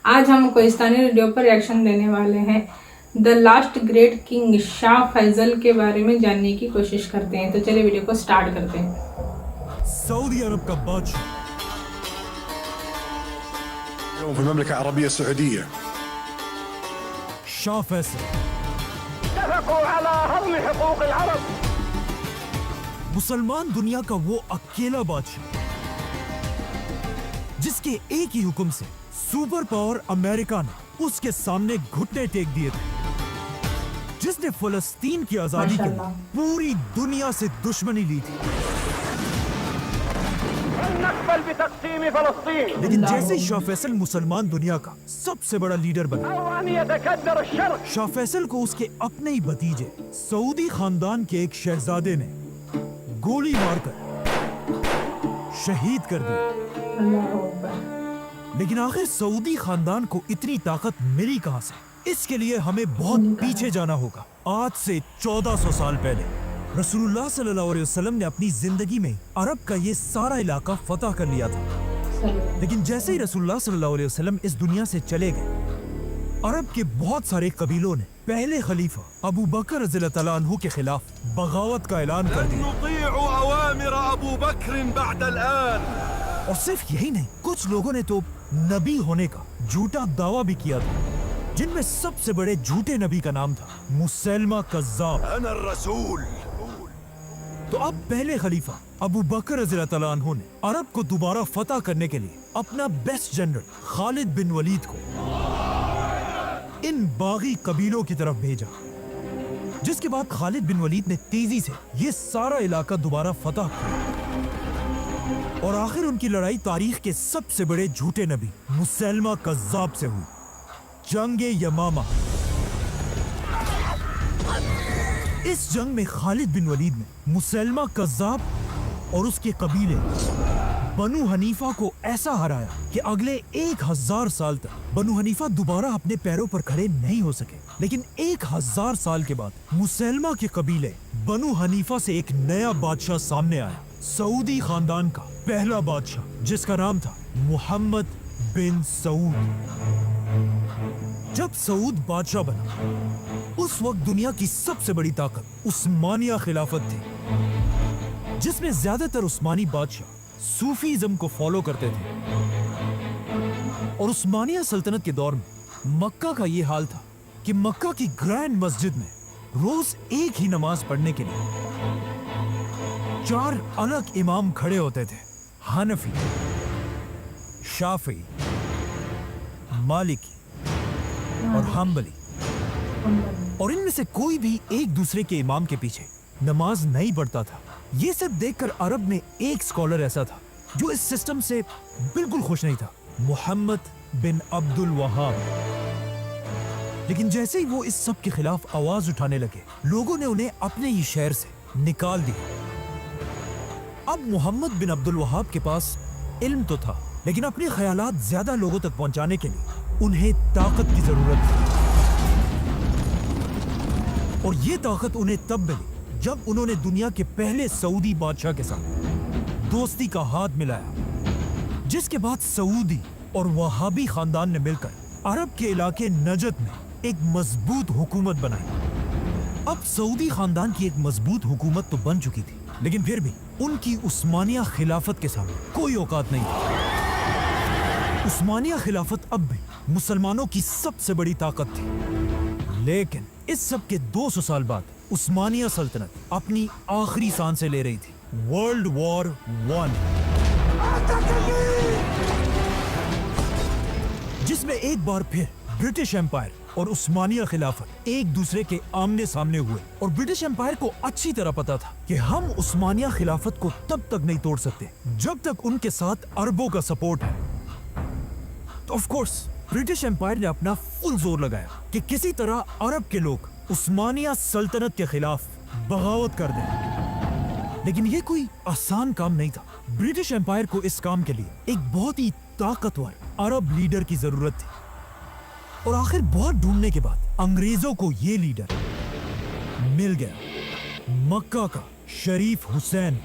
آج ہم کوہستانی ریڈیو پر ریئیکشن دینے والے ہیں دا لاسٹ گریٹ کنگ شاہ فیصل کے بارے میں جاننے کی کوشش کرتے ہیں. تو چلے ویڈیو کو سٹارٹ کرتے ہیں. سعودی عرب کا بادشاہ اليوم في المملكة العربية السعودية شاہ فیصل اتفقوا على هضم حقوق العرب. مسلمان دنیا کا وہ اکیلا بادشاہ جس کے ایک ہی حکم سے سپر پاور امریکہ نے اس کے سامنے گھٹنے ٹیک دیے تھے، جس نے فلسطین کی آزادی کے لیے پوری دنیا سے دشمنی لی تھی. نقبل بتقسيم فلسطين لیکن جیسے شاہ فیصل مسلمان دنیا کا سب سے بڑا لیڈر بنا، او ان يتكدر الشرق. شاہ فیصل کو اس کے اپنے ہی بھتیجے سعودی خاندان کے ایک شہزادے نے گولی مار کر شہید کر دیا. اللہ اکبر. لیکن آخر سعودی خاندان کو اتنی طاقت ملی کہاں سے؟ اس کے لیے ہمیں بہت پیچھے جانا ہوگا. آج سے 1400 سال پہلے رسول اللہ صلی اللہ علیہ وسلم نے اپنی زندگی میں عرب کا یہ سارا علاقہ فتح کر لیا تھا. لیکن جیسے ہی رسول اللہ صلی اللہ علیہ وسلم اس دنیا سے چلے گئے، عرب کے بہت سارے قبیلوں نے پہلے خلیفہ ابو بکر رضی اللہ تعالیٰ عنہ کے خلاف بغاوت کا اعلان کر دیا. نطيع أوامر أبو بكر بعد الآن. اور صرف یہی نہیں، کچھ لوگوں نے تو نبی ہونے کا جھوٹا دعویٰ بھی کیا تھا، جن میں سب سے بڑے جھوٹے نبی کا نام تھا مسیلمہ کذاب. أنا الرسول. تو اب پہلے خلیفہ ابو بکر رضی اللہ تعالیٰ عنہ نے عرب کو دوبارہ فتح کرنے کے لیے اپنا بیسٹ جنرل خالد بن ولید کو ان باغی قبیلوں کی طرف بھیجا، جس کے بعد خالد بن ولید نے تیزی سے یہ سارا علاقہ دوبارہ فتح کیا، اور آخر ان کی لڑائی تاریخ کے سب سے بڑے جھوٹے نبی مسیلمہ کذاب سے ہوئی، جنگ یمامہ. اس جنگ میں خالد بن ولید نے مسیلمہ کذاب اور اس کے قبیلے بنو حنیفہ کو ایسا ہرایا کہ اگلے 1000 سال تک بنو حنیفہ دوبارہ اپنے پیروں پر کھڑے نہیں ہو سکے. لیکن 1000 سال کے بعد مسیلمہ کے قبیلے بنو حنیفہ سے ایک نیا بادشاہ سامنے آیا، سعودی خاندان کا پہلا بادشاہ، جس کا نام تھا محمد بن سعود. جب سعود بادشاہ بنا، اس وقت دنیا کی سب سے بڑی طاقت عثمانیہ خلافت تھی، جس میں زیادہ تر عثمانی بادشاہ صوفیزم کو فالو کرتے تھے. اور عثمانیہ سلطنت کے دور میں مکہ کا یہ حال تھا کہ مکہ کی گرینڈ مسجد میں روز ایک ہی نماز پڑھنے کے لیے 4 الگ امام کھڑے ہوتے تھے: حنفی، شافعی، مالکی اور حنبلی. اور ان میں سے کوئی بھی ایک دوسرے کے امام کے پیچھے نماز نہیں پڑھتا تھا. یہ سب دیکھ کر عرب میں ایک سکولر ایسا تھا جو اس سسٹم سے بالکل خوش نہیں تھا، محمد بن عبد الوہاب. لیکن جیسے ہی وہ اس سب کے خلاف آواز اٹھانے لگے، لوگوں نے انہیں اپنے ہی شہر سے نکال دیا. اب محمد بن عبد الوہاب کے پاس علم تو تھا، لیکن اپنے خیالات زیادہ لوگوں تک پہنچانے کے لیے انہیں طاقت کی ضرورت تھی. اور یہ طاقت انہیں تب ملی جب انہوں نے دنیا کے پہلے سعودی بادشاہ کے ساتھ دوستی کا ہاتھ ملایا، جس کے بعد سعودی اور وہابی خاندان نے مل کر عرب کے علاقے نجد میں ایک مضبوط حکومت بنائی. اب سعودی خاندان کی ایک مضبوط حکومت تو بن چکی تھی، لیکن پھر بھی ان کی عثمانیہ خلافت کے سامنے کوئی اوقات نہیں تھی. عثمانیہ خلافت اب بھی مسلمانوں کی سب سے بڑی طاقت تھی. لیکن اس سب کے 200 سال بعد عثمانیہ سلطنت اپنی آخری سانسیں لے رہی تھی. ورلڈ وار 1، جس میں ایک بار پھر برٹش امپائر اور عثمانیہ خلافت ایک دوسرے کے آمنے سامنے ہوئے. اور برٹش امپائر کو اچھی طرح پتا تھا کہ ہم عثمانیہ خلافت کو تب تک نہیں توڑ سکتے جب تک ان کے ساتھ عربوں کا سپورٹ ہے. تو آف کورس برٹش امپائر نے اپنا فل زور لگایا کہ کسی طرح عرب کے لوگ عثمانیہ سلطنت کے خلاف بغاوت کر دیں. لیکن یہ کوئی آسان کام نہیں تھا. برٹش امپائر کو اس کام کے لیے ایک بہت ہی طاقتور عرب لیڈر کی ضرورت تھی. اور آخر بہت ڈھونڈنے کے بعد انگریزوں کو یہ لیڈر مل گیا، مکہ کا شریف حسین،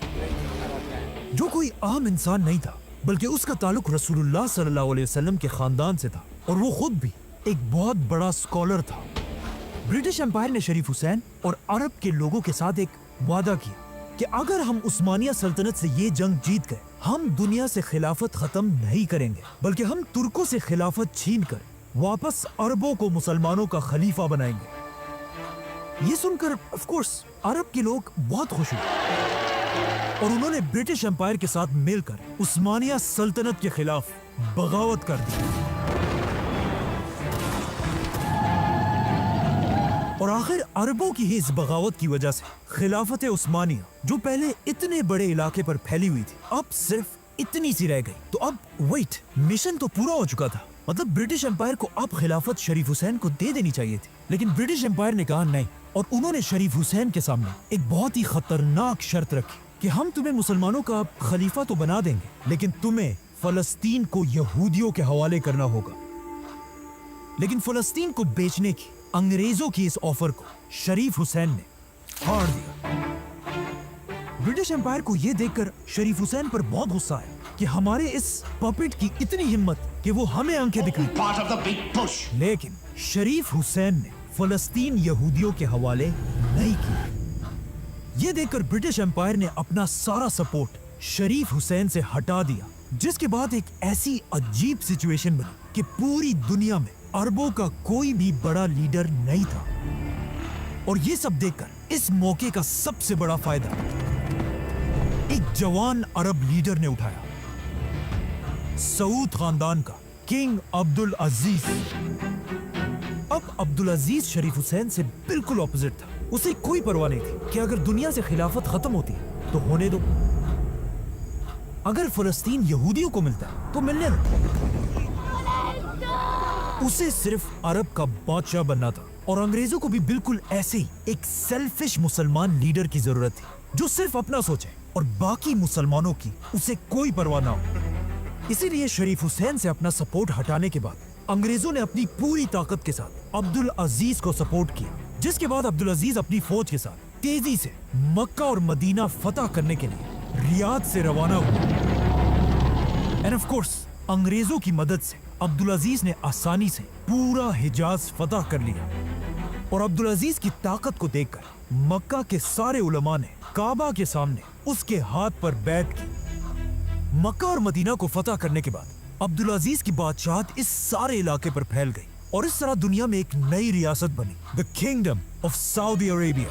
جو کوئی عام انسان نہیں تھا بلکہ اس کا تعلق رسول اللہ صلی اللہ علیہ وسلم کے خاندان سے تھا. और वो खुद भी एक बहुत बड़ा स्कॉलर था। ब्रिटिश एम्पायर ने शरीफ हुसैन और अरब के लोगों के साथ एक वादा किया कि अगर हम उस्मानिया सल्तनत से ये जंग जीत गए, हम दुनिया से खिलाफत खत्म नहीं करेंगे, बल्कि हम तुर्कों से खिलाफत छीनकर वापस अरबों को मुसलमानों का खलीफा बनाएंगे। ये सुनकर ऑफ कोर्स अरब के लोग बहुत खुश हुए और उन्होंने ब्रिटिश एम्पायर के साथ मिलकर उस्मानिया सल्तनत के खिलाफ बगावत कर दी। और आखिर अरबों की ही इस बगावत की वजह से खिलाफत उस्मानिया, जो पहले इतने बड़े इलाके पर फैली हुई थी, अब सिर्फ इतनी सी रह गई। तो अब वेट, मिशन तो पूरा हो चुका था। मतलब ब्रिटिश एम्पायर को अब खिलाफत शरीफ हुसैन को दे देनी चाहिए थी, लेकिन ब्रिटिश एम्पायर ने कहा नहीं, और उन्होंने शरीफ हुसैन के सामने एक बहुत ही खतरनाक शर्त रखी कि हम तुम्हें मुसलमानों का खलीफा तो बना देंगे, लेकिन तुम्हें फलस्तीन को यहूदियों के हवाले करना होगा। लेकिन फलस्तीन को बेचने की अंग्रेजों की इस ऑफर को शरीफ हुसैन ने फाड़ दिया। ब्रिटिश एम्पायर को यह देखकर शरीफ हुसैन पर बहुत गुस्सा आया कि हमारे इस पपेट की इतनी हिम्मत कि वो हमें आंखें दिखाई। लेकिन शरीफ हुसैन ने फलस्तीन यहूदियों के हवाले नहीं किया। यह देखकर ब्रिटिश एम्पायर ने अपना सारा सपोर्ट शरीफ हुसैन से हटा दिया, जिसके बाद एक ऐसी अजीब सिचुएशन बनी कि पूरी दुनिया में अरबों का कोई भी बड़ा लीडर नहीं था। और ये सब देखकर इस मौके का सबसे बड़ा फायदा एक जवान अरब लीडर ने उठाया, सऊद खानदान का किंग अब्दुल अजीज। अब अब्दुल अजीज शरीफ हुसैन से बिल्कुल ऑपोजिट था। उसे कोई परवाह नहीं थी कि अगर दुनिया से खिलाफत खत्म होती तो होने दो, अगर फलस्तीन यहूदियों को मिलता तो मिलने दो। उसे सिर्फ अरब का बादशाह बनना था, और अंग्रेजों को भी बिल्कुल ऐसे ही एक सेल्फिश मुसलमान लीडर की जरूरत थी, जो सिर्फ अपना सोचे और बाकी मुसलमानों की उसे कोई परवाह ना हो। इसीलिए शरीफ हुसैन से अपना सपोर्ट हटाने के बाद अंग्रेजों ने अपनी पूरी ताकत के साथ अब्दुल अजीज को सपोर्ट किया, जिसके बाद अब्दुल अजीज अपनी फौज के साथ तेजी से मक्का और मदीना फतह करने के लिए रियाद से रवाना हुआ। एंड ऑफ कोर्स अंग्रेजों की मदद से अब्दुल अजीज ने आसानी से पूरा हिजाज फतह कर लिया। और अब्दुल अजीज की ताकत को देखकर मक्का के सारे उलमा ने काबा के सामने उसके हाथ पर बैठ की। मक्का और मदीना को फतह करने के बाद अब्दुल अजीज की बादशाहत इस सारे इलाके पर फैल गई, और इस तरह दुनिया में एक नई रियासत बनी, the kingdom of Saudi Arabia.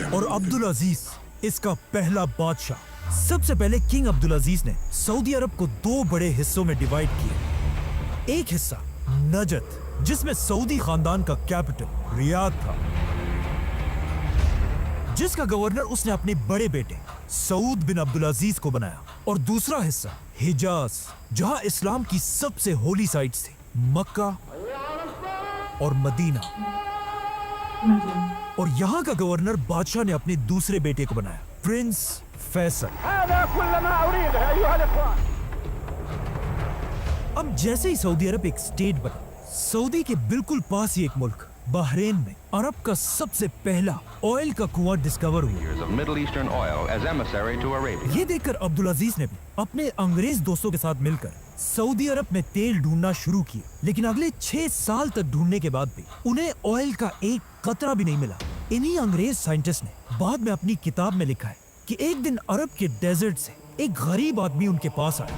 और अब्दुल अजीज इसका पहला बादशाह। सबसे पहले किंग अब्दुल अजीज ने सऊदी अरब को दो बड़े हिस्सों में डिवाइड किया। एक हिस्सा नजद, जिसमें सऊदी खानदान का कैपिटल रियाद था, जिसका गवर्नर उसने अपने बड़े बेटे सऊद बिन अब्दुल अजीज को बनाया। और दूसरा हिस्सा हिजाज, जहां इस्लाम की सबसे होली साइट्स थी, मक्का और मदीना। और यहाँ का गवर्नर बादशाह ने अपने दूसरे बेटे को बनाया, प्रिंस फैसल। अब जैसे ही सऊदी अरब एक स्टेट बना, सऊदी के बिल्कुल पास ही एक मुल्क बहरीन में अरब का सबसे पहला ऑयल का कुआं डिस्कवर हुआ। ये देखकर अब्दुल अजीज ने भी अपने अंग्रेज दोस्तों के साथ मिलकर सऊदी अरब में तेल ढूंढना शुरू किया, लेकिन अगले 6 साल तक ढूंढने के बाद भी उन्हें ऑयल का एक कतरा भी नहीं मिला। इन्हीं अंग्रेज साइंटिस्ट ने बाद में अपनी किताब में लिखा है कि एक दिन अरब के डेजर्ट से एक गरीब आदमी उनके पास आया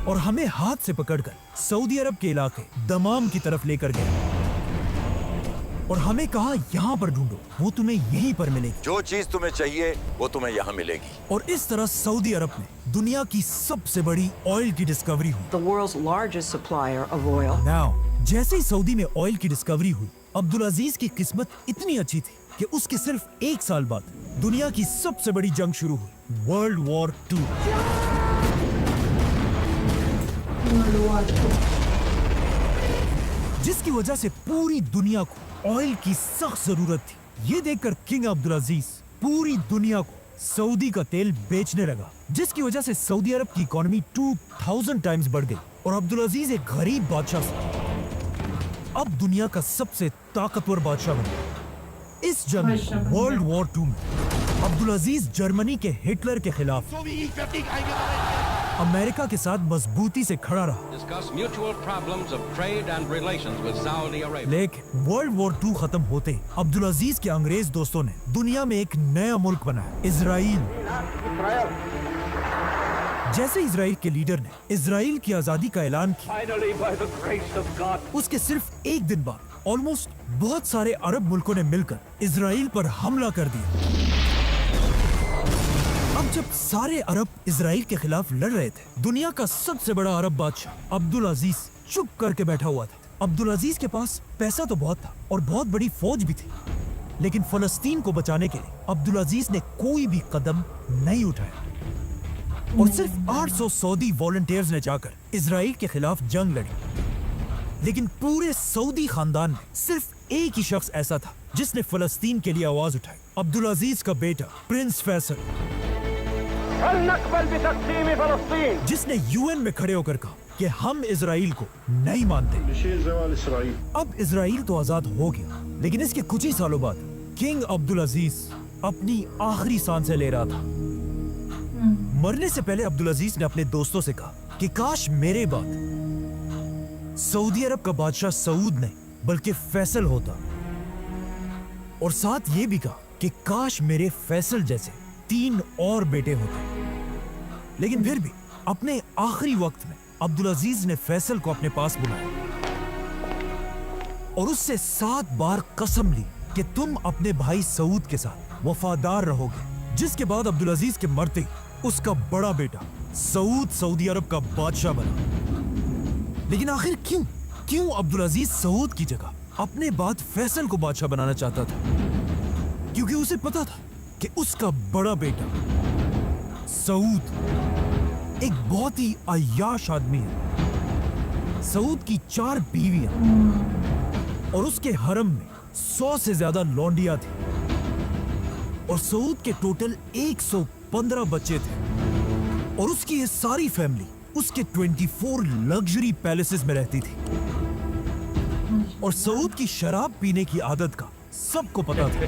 और हमें हाथ से पकड़कर सऊदी अरब के इलाके दमाम की तरफ लेकर गया और हमें कहा यहाँ पर ढूंढो, वो तुम्हें यहीं पर मिलेगी। जो चीज तुम्हें चाहिए वो तुम्हें यहाँ मिलेगी। और इस तरह सऊदी अरब में दुनिया की सबसे बड़ी ऑयल की डिस्कवरी हुई। The world's largest supplier of oil. Now, जैसे ही सऊदी में ऑयल की डिस्कवरी हुई, अब्दुल अजीज की किस्मत इतनी अच्छी थी कि उसके सिर्फ 1 साल बाद दुनिया की सबसे बड़ी जंग शुरू हुई, वर्ल्ड वॉर 2। जिसकी वजह से पूरी दुनिया को ऑयल की सख्त जरूरत थी। ये देखकर किंग अब्दुल अजीज पूरी दुनिया को सऊदी का तेल बेचने लगा, जिसकी वजह से सऊदी अरब की इकोनॉमी 2000 टाइम्स बढ़ गई और अब्दुल अजीज एक गरीब बादशाह से अब दुनिया का सबसे ताकतवर बादशाह बन गया। इस जंग वर्ल्ड वॉर 2 में अब्दुल-अजीज जर्मनी के हिटलर के खिलाफ अमेरिका के साथ मजबूती से खड़ा रहा, discuss mutual problems of trade and relations with Saudi Arabia. लेकिन वर्ल्ड वॉर 2 खत्म होते ही अब्दुल-अजीज के अंग्रेज दोस्तों ने दुनिया में एक नया मुल्क बनाया, इजराइल। जैसे इजराइल के लीडर ने इजराइल की आजादी का ऐलान किया, Finally, by the grace of God, उसके सिर्फ एक दिन बाद ऑलमोस्ट बहुत सारे अरब मुल्कों ने मिलकर इजराइल पर हमला कर दिया। अब जब सारे अरब इजराइल के खिलाफ लड़ रहे थे, दुनिया का सबसे बड़ा अरब बादशाह अब्दुल अजीज चुप करके बैठा हुआ था। अब्दुल अजीज के पास पैसा तो बहुत था और बहुत बड़ी फौज भी थी, लेकिन फलस्तीन को बचाने के लिए अब्दुल अजीज ने कोई भी कदम नहीं उठाया और सिर्फ 800 सऊदी वॉलंटियर्स ने जाकर इजराइल के खिलाफ जंग लड़ी। लेकिन पूरे सऊदी खानदान में सिर्फ एक ही शख्स ऐसा था जिसने फलस्तीन के लिए आवाज उठाई, अब्दुल अजीज का बेटा प्रिंस फैसल, فلنقبل بتقسيم فلسطين. जिसने यूएन में खड़े होकर कहा कि हम इजराइल को नहीं मानते। بشير زوال إسرائيل. अब इजराइल तो आजाद हो गया, लेकिन इसके कुछ ही सालों बाद किंग अब्दुल अजीज अपनी आखिरी सांसें ले रहा था। मरने से पहले अब्दुल अजीज ने अपने दोस्तों से कहा कि काश मेरे बाद सऊदी अरब का बादशाह सऊद नहीं बल्कि फैसल होता, और साथ ये भी कहा कि काश मेरे फैसल जैसे 3 और बेटे होते। लेकिन फिर भी अपने आखिरी वक्त में अब्दुल अजीज ने फैसल को अपने पास बुलाया और उससे 7 बार कसम ली कि तुम अपने भाई सऊद के साथ वफादार रहोगे। जिसके बाद अब्दुल अजीज के मरते ही उसका बड़ा बेटा सऊद सऊदी अरब का बादशाह बना। लेकिन आखिर क्यों अब्दुल अजीज सऊद की जगह अपने बाद फैसल को बादशाह बनाना चाहता था? क्योंकि उसे पता था कि उसका बड़ा बेटा सऊद एक बहुत ही अय्याश आदमी है। सऊद की 4 बीवियां और उसके हरम में 100 से ज्यादा लौंडियां थी और सऊद के टोटल 115 बच्चे थे और उसकी ये सारी फैमिली उसके 24 लग्जरी पैलेसेस में रहती थी। और सऊद की शराब पीने की आदत का सबको पता था।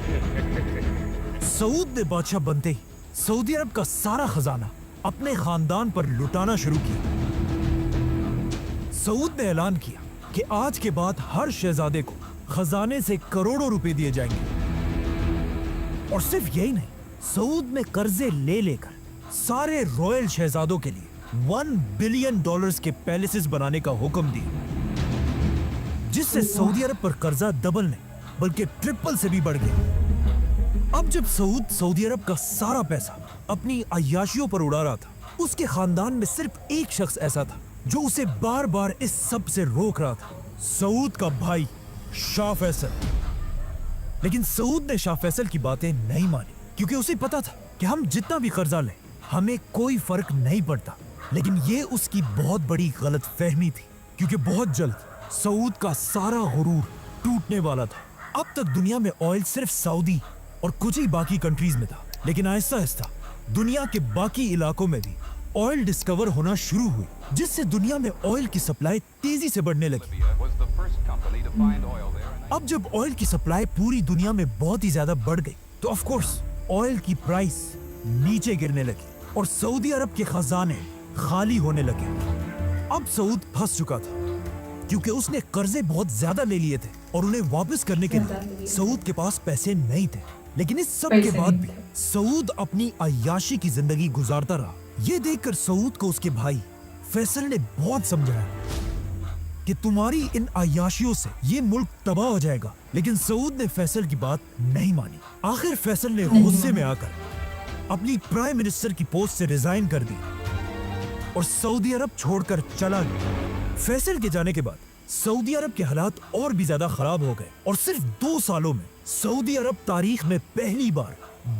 सऊद ने बादशाह बनते ही सऊदी अरब का सारा खजाना अपने खानदान पर लुटाना शुरू किया। सऊद ने ऐलान किया कि आज के बाद हर शहजादे को खजाने से करोड़ों रुपए दिए जाएंगे। और सिर्फ यही नहीं, सऊद ने कर्जे ले लेकर सारे रॉयल शहजादों के लिए $1 बिलियन के पैलेसेस बनाने का हुक्म दिया, जिससे सऊदी अरब पर कर्जा डबल नहीं बल्कि ट्रिपल से भी बढ़ गया। अब जब सऊदी अरब का सारा पैसा अपनी अय्याशियों पर उड़ा रहा था, उसके खानदान में सिर्फ एक शख्स ऐसा था जो उसे बार बार इस सब से रोक रहा था, सऊद का भाई शाह फैसल। लेकिन सऊद ने शाह फैसल की बातें नहीं मानी, क्योंकि उसे पता था कि हम जितना भी कर्जा लें हमें कोई फर्क नहीं पड़ता। लेकिन ये उसकी बहुत बड़ी गलत फहमी थी, क्योंकि बहुत जल्द सऊद का सारा गुरूर टूटने वाला था। अब तक दुनिया में ऑयल सिर्फ सऊदी और कुछ ही बाकी कंट्रीज में था, लेकिन आहिस्ता आहिस्ता दुनिया के बाकी इलाकों में भी ऑयल डिस्कवर होना शुरू हुई, जिससे दुनिया में ऑयल की सप्लाई तेजी से बढ़ने लगी। अब जब ऑयल की सप्लाई पूरी दुनिया में बहुत ही ज्यादा बढ़ गई, तो ऑफ कोर्स ऑयल की प्राइस नीचे गिरने लगी और सऊदी अरब के खजाने खाली होने लगे। अब सऊद फंस चुका था, क्योंकि उसने कर्जे बहुत ज्यादा ले लिए थे और उन्हें वापस करने के लिए सऊद के पास पैसे नहीं थे। लेकिन इस सब के बाद भी सऊद अपनी अय्याशी की जिंदगी गुजारता रहा। ये देखकर सऊद को उसके भाई फैसल ने बहुत समझाया कि तुम्हारी इन अय्याशियों से ये मुल्क तबाह हो जाएगा। लेकिन सऊद ने फैसल की बात नहीं मानी। आखिर फैसल ने गुस्से में आकर अपनी प्राइम मिनिस्टर की पोस्ट से रिजाइन कर दी और सऊदी अरब छोड़कर चला गया। फैसल के जाने के बाद सऊदी अरब के हालात और भी ज्यादा खराब हो गए और सिर्फ 2 सालों में सऊदी अरब तारीख में पहली बार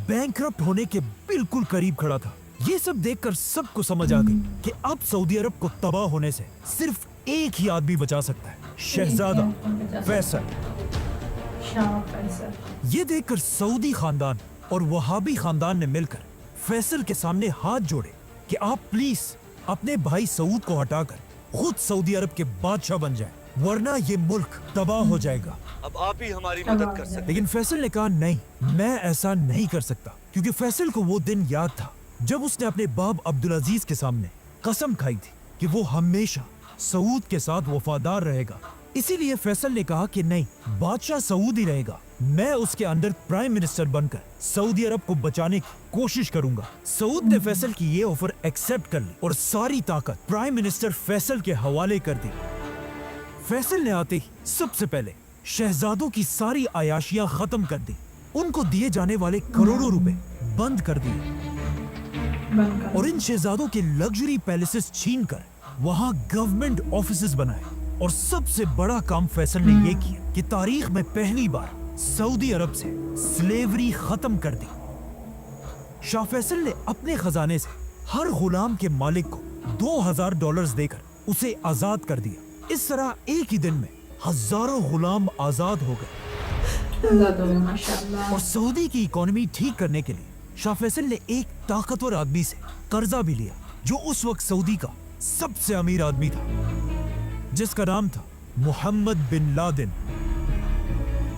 बैंकरप्ट होने के बिल्कुल करीब खड़ा था। ये सब देखकर सबको समझ आ गई कि अब सऊदी अरब को तबाह होने से सिर्फ एक ही आदमी बचा सकता है, शहजादा फैसल। ये देखकर सऊदी खानदान और वहाबी खानदान ने मिलकर फैसल के सामने हाथ जोड़े कि आप प्लीज अपने भाई सऊद को हटाकर खुद सऊदी अरब के बादशाह बन जाएं। वरना ये मुल्क तबाह हो जाएगा। अब आप ही हमारी मदद कर सकते लेकिन फैसल ने कहा नहीं, मैं ऐसा नहीं कर सकता, क्योंकि फैसल को वो दिन याद था जब उसने अपने बाप अब्दुल अजीज के सामने कसम खाई थी कि वो हमेशा सऊद के साथ वफादार रहेगा। इसीलिए फैसल ने कहा कि नहीं, बादशाह सऊद ही रहेगा, मैं उसके अंदर प्राइम मिनिस्टर बनकर सऊदी अरब को बचाने की कोशिश करूंगा। सऊद ने फैसल की ये ऑफर एक्सेप्ट कर ली और सारी ताकत प्राइम मिनिस्टर फैसल के हवाले कर दी। फैसल ने आते ही सबसे पहले शहजादों की सारी आयाशियां खत्म कर दी, उनको दिए जाने वाले करोड़ों रुपए बंद कर दिए और इन शहजादों के लग्जरी पैलेसेस छीनकर वहां गवर्नमेंट ऑफिसेस बनाए। और सबसे बड़ा काम फैसल ने यह किया कि तारीख में पहली बार सऊदी अरब से स्लेवरी खत्म कर दी। शाह फैसल ने अपने खजाने से हर गुलाम के मालिक को $2000 देकर उसे आजाद कर दिया। इस तरह एक ही दिन में हजारों गुलाम आजाद हो गए। माशाल्लाह। और सऊदी की इकोनॉमी ठीक करने के लिए शाह फैसल ने एक ताकतवर आदमी से कर्जा भी लिया, जो उस वक्त सऊदी का सबसे अमीर आदमी था, जिसका नाम था मोहम्मद बिन लादेन।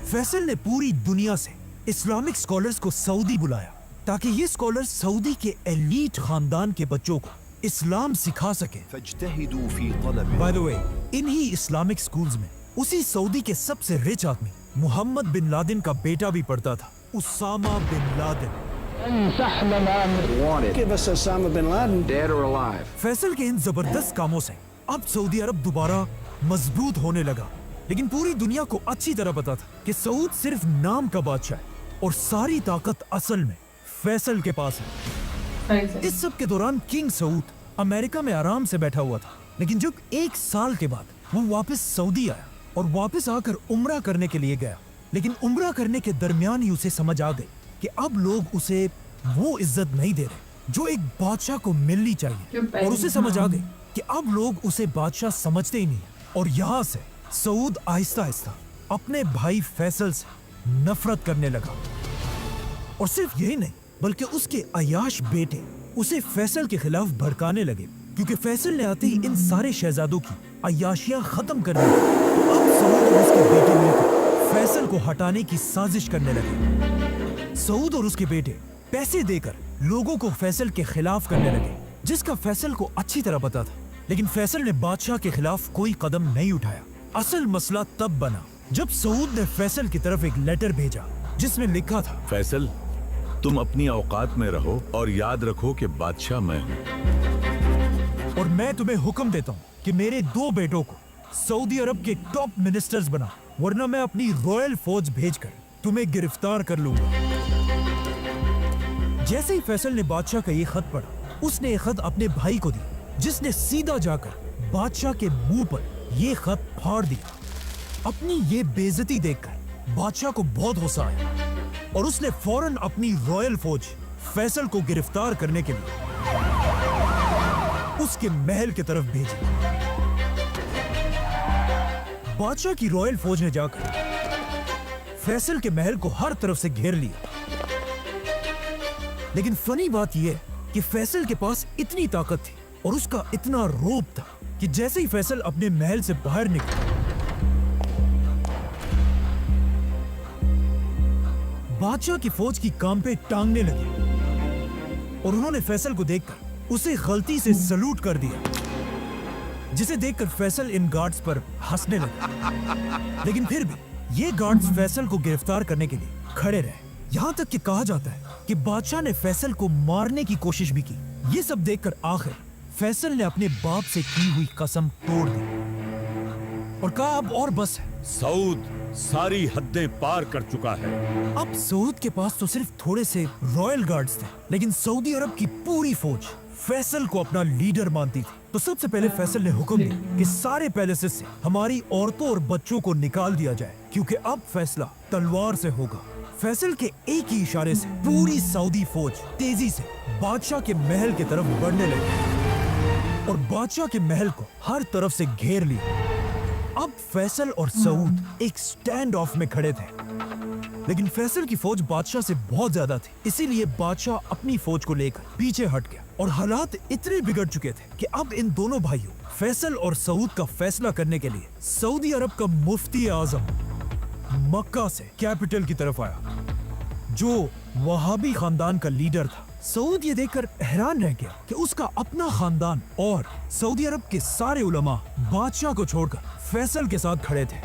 फैसल ने पूरी दुनिया से इस्लामिक स्कॉलर्स को सऊदी बुलाया ताकि ये स्कॉलर्स सऊदी के एलीट खानदान के बच्चों को इस्लाम सिखा सके। فاجتهدوا في طلبه बाय द वे, इन्हीं इस्लामिक स्कूल्स में उसी सऊदी के सबसे रिच आदमी मोहम्मद बिन लादेन का बेटा भी पढ़ता था, Osama bin Laden. Give us Osama bin Laden. Dead or alive. Faisal के इन जबरदस्त कामों से अब सऊदी अरब दोबारा मजबूत होने लगा, लेकिन पूरी दुनिया को अच्छी तरह पता था कि सऊद सिर्फ नाम का बादशाह है और सारी ताकत असल में फैसल के पास है। इस सब के दौरान किंग सऊद अमेरिका में आराम से बैठा हुआ था, लेकिन जब 1 साल के बाद वो वापस सऊदी आया और वापस आकर उम्रा करने के लिए गया, लेकिन उम्रा करने के दरमियान ही उसे समझ आ गई कि अब लोग उसे वो इज्जत नहीं दे रहे जो एक बादशाह को मिलनी चाहिए, और उसे समझ आ गई कि अब लोग उसे बादशाह समझते ही नहीं। और यहाँ से सऊद आहिस्ता आहिस्ता अपने भाई फैसल से नफरत करने लगा। और सिर्फ यही नहीं, बल्कि उसके अयाश बेटे उसे फैसल के खिलाफ भड़काने लगे, क्योंकि फैसल ने आते ही इन सारे शहजादों की अयाशियां खत्म कर दी। तो अब सऊद और उसके बेटे मिलकर फैसल को हटाने की साजिश करने लगे। सऊद और उसके बेटे पैसे देकर लोगों को फैसल के खिलाफ करने लगे, जिसका फैसल को अच्छी तरह पता था, लेकिन फैसल ने बादशाह के खिलाफ कोई कदम नहीं उठाया। असल मसला तब बना जब सऊद ने फैसल की तरफ एक लेटर भेजा जिसमें लिखा था, फैसल, तुम अपनी औकात में रहो और याद रखो कि बादशाह मैं हूँ, और मैं तुम्हें हुक्म देता हूँ कि मेरे 2 बेटों को सऊदी अरब के टॉप मिनिस्टर्स बना, वरना मैं अपनी रॉयल फौज भेजकर तुम्हें गिरफ्तार कर लूंगा। जैसे ही फैसल ने बादशाह का ये खत पढ़ा, उसने ये खत अपने भाई को दी, जिसने सीधा जाकर बादशाह के मुंह पर ये खत फाड़ दिया। अपनी ये बेइज्जती देखकर बादशाह को बहुत गुस्सा आया और उसने फौरन अपनी रॉयल फौज फैसल को गिरफ्तार करने के लिए उसके महल की तरफ भेजी। बादशाह की रॉयल फौज ने जाकर फैसल के महल को हर तरफ से घेर लिया, लेकिन फनी बात यह कि फैसल के पास इतनी ताकत थी और उसका इतना रोब था कि जैसे ही फैसल अपने महल से बाहर निकला, बादशाह की फौज की कांपे टांगने लगी और उन्होंने फैसल को देखकर उसे गलती से सलूट कर दिया, जिसे देखकर फैसल इन गार्ड्स पर हंसने लगा। लेकिन फिर भी ये गार्ड्स फैसल को गिरफ्तार करने के लिए खड़े रहे। यहाँ तक कि कहा जाता है कि बादशाह ने फैसल को मारने की कोशिश भी की। ये सब देखकर आखिर फैसल ने अपने बाप से की हुई कसम तोड़ दी और कहा अब और बस है। सऊद सारी हदें पार कर चुका है। अब सऊद के पास तो सिर्फ थोड़े से रॉयल गार्ड्स थे, लेकिन सऊदी अरब की पूरी फौज फैसल को अपना लीडर मानती थी। तो सबसे पहले फैसल ने हुक्म दिया कि सारे पैलेसेस से हमारी औरतों और बच्चों को निकाल दिया जाए, क्योंकि अब फैसला तलवार से होगा। फैसल के एक ही इशारे से पूरी सऊदी फौज तेजी से बादशाह के महल की तरफ बढ़ने लगी और बादशाह के महल को हर तरफ से घेर लिया। अब फैसल और सऊद एक स्टैंड ऑफ में खड़े थे, लेकिन फैसल की फौज बादशाह से बहुत ज्यादा थी, इसीलिए बादशाह अपनी फौज को लेकर पीछे हट गया और हालात इतने बिगड़ चुके थे कि अब इन दोनों भाइयों फैसल और सऊद का फैसला करने के लिए सऊदी अरब का मुफ्ती आजम मक्का से कैपिटल की तरफ आया, जो वहाबी खानदान का लीडर था। सऊद ये देखकर हैरान रह गया कि उसका अपना खानदान और सऊदी अरब के सारे उलमा बादशाह को छोड़कर फैसल के साथ खड़े थे।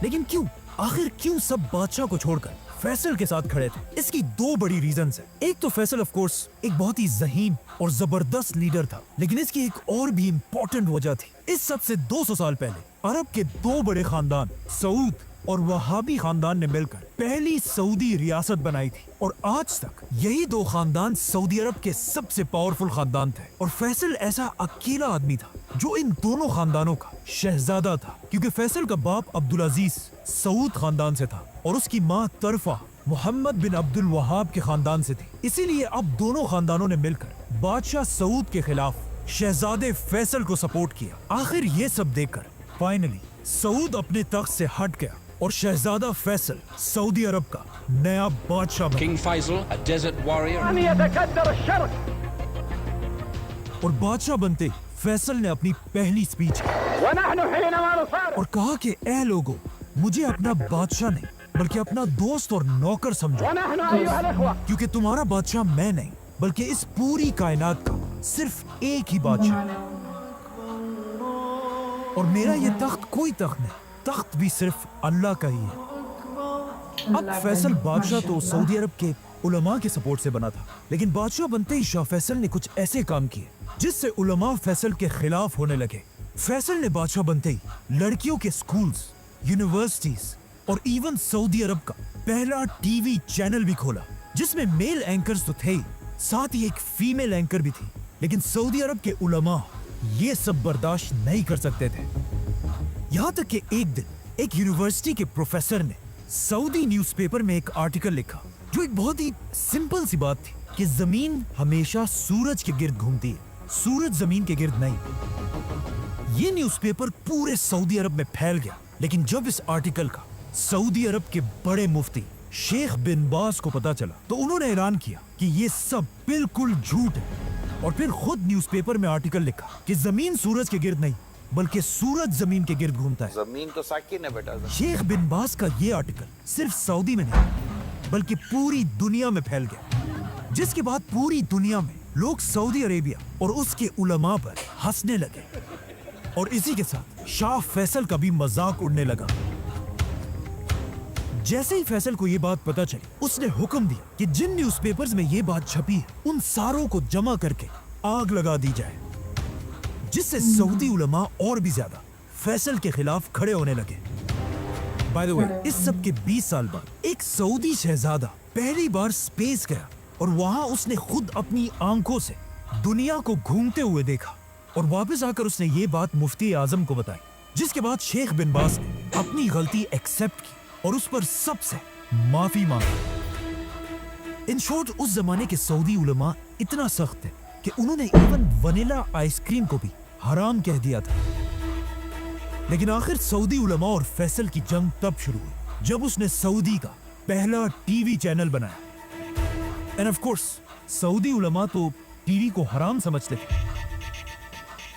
लेकिन क्यों, आखिर क्यों सब बादशाह को छोड़कर फैसल के साथ खड़े थे? इसकी दो बड़ी रीजंस हैं। एक तो फैसल ऑफ कोर्स एक बहुत ही ज़हीन और जबरदस्त लीडर था, लेकिन इसकी एक और भी इम्पोर्टेंट वजह थी। इस सब से 200 साल पहले अरब के दो बड़े खानदान सऊद और वहाबी खानदान ने मिलकर पहली सऊदी रियासत बनाई थी, और आज तक यही दो खानदान सऊदी अरब के सबसे पावरफुल खानदान थे। और फैसल ऐसा अकेला आदमी था जो इन दोनों खानदानों का शहजादा था, क्योंकि फैसल का बाप अब्दुल अजीज सऊद खानदान से था और उसकी माँ तरफा मोहम्मद बिन अब्दुल वहाब के खानदान से थी। इसीलिए अब दोनों खानदानों ने मिलकर बादशाह सऊद के खिलाफ शहजादे फैसल को सपोर्ट किया। आखिर ये सब देखकर फाइनली सऊद अपने तख्त से हट गया और शहजादा फैसल सऊदी अरब का नया बादशाह बना। King Faisal, a desert warrior. أن يتكدر الشرق. और बादशाह बनते ही फैसल ने अपनी पहली स्पीच की ونحن حينما نصارع और कहा कि ए लोगों, मुझे अपना बादशाह नहीं बल्कि अपना दोस्त और नौकर समझो, ونحن أيها الأخوة क्योंकि तुम्हारा बादशाह मैं नहीं बल्कि इस पूरी कायनात का सिर्फ एक ही बादशाह है। और मेरा ये तख्त कोई तख्त नहीं, तख्त भी सिर्फ अल्लाह का ही है। अब फैसल बादशाह तो सऊदी अरब के उलमा के सपोर्ट से बना था, लेकिन बादशाह बनते ही शाह फैसल ने कुछ ऐसे काम किए जिससे उलमा फैसल के खिलाफ होने लगे। फैसल ने बादशाह बनते ही लड़कियों के स्कूल्स, यूनिवर्सिटीज और इवन सऊदी अरब का पहला टीवी चैनल भी खोला, जिसमें मेल एंकर्स तो थे ही, साथ ही एक फीमेल एंकर भी थी। लेकिन सऊदी अरब के उलमा ये सब बर्दाश्त नहीं कर सकते थे। यहाँ तक कि एक दिन एक यूनिवर्सिटी के प्रोफेसर ने सऊदी न्यूज़पेपर में एक आर्टिकल लिखा, जो एक बहुत ही सिंपल सी बात थी कि जमीन हमेशा सूरज के गिर्द घूमती है, सूरज जमीन के गिर्द नहीं। ये न्यूज़पेपर पूरे सऊदी अरब में फैल गया। लेकिन जब इस आर्टिकल का सऊदी अरब के बड़े मुफ्ती शेख बिन बाज को पता चला, तो उन्होंने ऐलान किया कि ये सब बिल्कुल झूठ है, और फिर खुद न्यूज़पेपर में आर्टिकल लिखा कि जमीन सूरज के गिर्द नहीं बल्कि सूरज जमीन के गिर्द घूमता है। जमीन तो साकिन है बेटा। शेख बिन बाज का ये आर्टिकल सिर्फ सऊदी में नहीं बल्कि पूरी दुनिया में फैल गया, जिसके बाद पूरी दुनिया में लोग सऊदी अरेबिया और उसके उलमा पर हंसने लगे, और इसी के साथ शाह फैसल का भी मजाक उड़ने लगा। जैसे ही फैसल को ये बात पता चली, उसने हुक्म दिया कि जिन न्यूज़पेपर्स में ये बात छपी है उन सारों को जमा करके आग लगा दी जाए, जिससे सऊदी उलमा और भी ज्यादा फैसल के खिलाफ खड़े होने लगे। बाय द वे, इस सब के 20 साल बाद एक सऊदी शहजादा पहली बार स्पेस गया, और वहां उसने खुद अपनी आंखों से दुनिया को घूमते हुए देखा, और वापस आकर उसने ये बात मुफ्ती आजम को बताई, जिसके बाद शेख बिन बाज ने अपनी गलती एक्सेप्ट की और उस पर सबसे माफी मांगी। इन शॉर्ट, उस जमाने के सऊदी उलमा इतना सख्त थे कि उन्होंने इवन वनीला आइसक्रीम को भी हराम कह दिया था। लेकिन आखिर सऊदी उलमा और फैसल की जंग तब शुरू हुई जब उसने सऊदी का पहला टीवी चैनल बनाया। एंड ऑफ कोर्स सऊदी उलमा तो टीवी को हराम समझते थे,